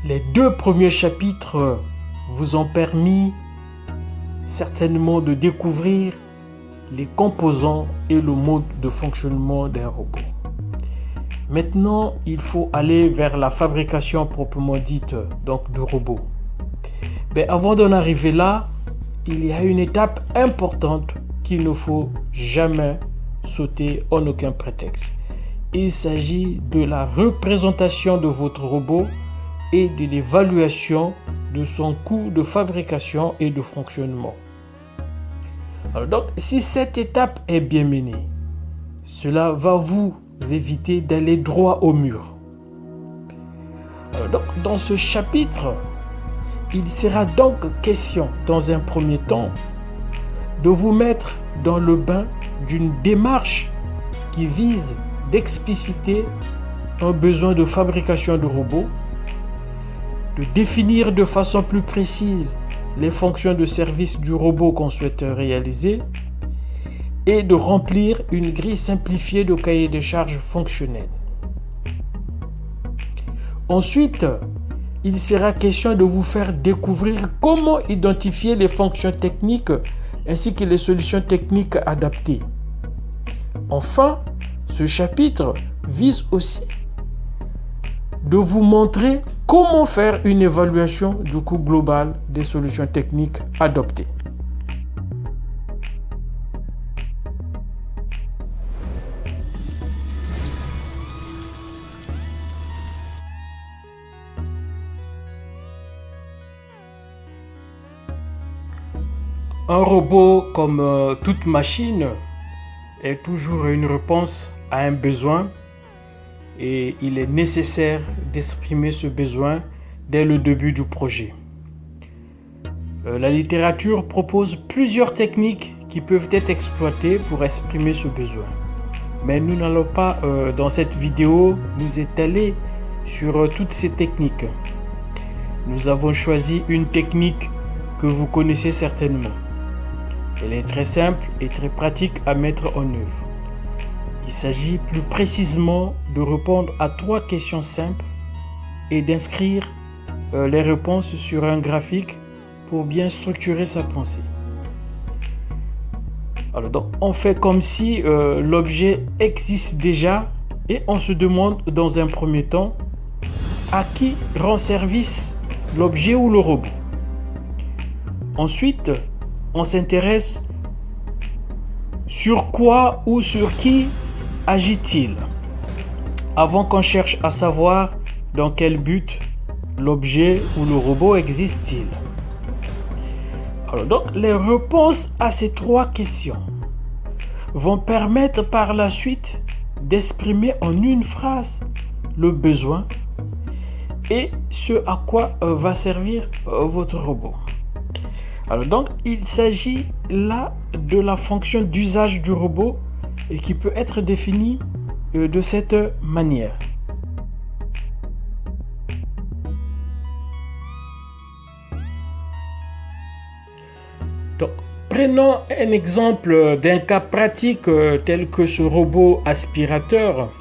Les 2 premiers chapitres vous ont permis certainement de découvrir les composants et le mode de fonctionnement d'un robot. Maintenant, il faut aller vers la fabrication proprement dite donc de robots. Mais avant d'en arriver là, il y a une étape importante qu'il ne faut jamais sauter en aucun prétexte. Il s'agit de la représentation de votre robot et de l'évaluation de son coût de fabrication et de fonctionnement. Alors donc, si cette étape est bien menée, cela va vous éviter d'aller droit au mur. Alors donc, dans ce chapitre, il sera donc question, dans un premier temps, de vous mettre dans le bain d'une démarche qui vise d'expliciter un besoin de fabrication de robots, de définir de façon plus précise les fonctions de service du robot qu'on souhaite réaliser et de remplir une grille simplifiée de cahier de charges fonctionnel. Ensuite, il sera question de vous faire découvrir comment identifier les fonctions techniques ainsi que les solutions techniques adaptées. Enfin, ce chapitre vise aussi de vous montrer comment faire une évaluation du coût global des solutions techniques adoptées. Un robot, comme toute machine, est toujours une réponse à un besoin et il est nécessaire d'exprimer ce besoin dès le début du projet. La littérature propose plusieurs techniques qui peuvent être exploitées pour exprimer ce besoin. Mais nous n'allons pas, dans cette vidéo, nous étaler sur toutes ces techniques. Nous avons choisi une technique que vous connaissez certainement. Elle est très simple et très pratique à mettre en œuvre. Il s'agit plus précisément de répondre à 3 questions simples et d'inscrire les réponses sur un graphique pour bien structurer sa pensée. Alors donc, on fait comme si l'objet existe déjà et on se demande dans un premier temps à qui rend service l'objet ou le robot. Ensuite, on s'intéresse sur quoi ou sur qui agit-il avant qu'on cherche à savoir dans quel but l'objet ou le robot existe-t-il. Alors donc, les réponses à ces 3 questions vont permettre par la suite d'exprimer en une phrase le besoin et ce à quoi va servir votre robot. Alors donc, il s'agit là de la fonction d'usage du robot et qui peut être définie de cette manière. Donc, prenons un exemple d'un cas pratique tel que ce robot aspirateur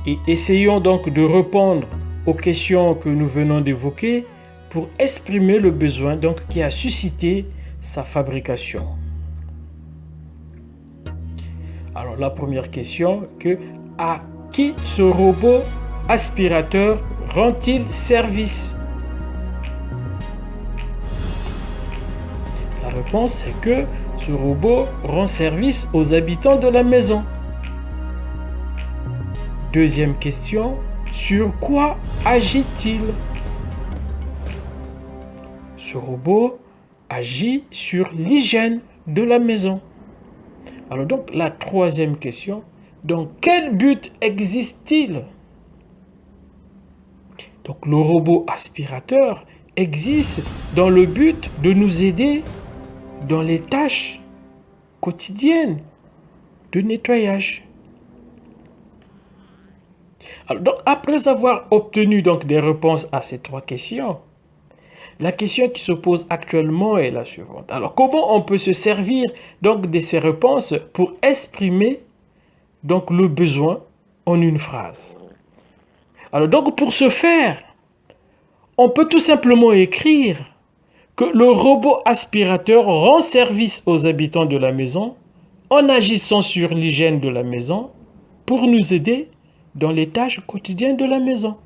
et essayons donc de répondre aux questions que nous venons d'évoquer pour exprimer le besoin donc, qui a suscité sa fabrication. Alors la première question, à qui ce robot aspirateur rend-il service? La réponse est que ce robot rend service aux habitants de la maison. Deuxième question, sur quoi agit-il? Ce robot agit sur l'hygiène de la maison. Alors donc, la troisième question, dans quel but existe-t-il? Donc, le robot aspirateur existe dans le but de nous aider dans les tâches quotidiennes de nettoyage. Alors donc, après avoir obtenu donc des réponses à ces 3 questions, la question qui se pose actuellement est la suivante. Alors, comment on peut se servir donc de ces réponses pour exprimer donc le besoin en une phrase? Alors, donc, pour ce faire, On peut tout simplement écrire que le robot aspirateur rend service aux habitants de la maison en agissant sur l'hygiène de la maison pour nous aider dans les tâches quotidiennes de la maison.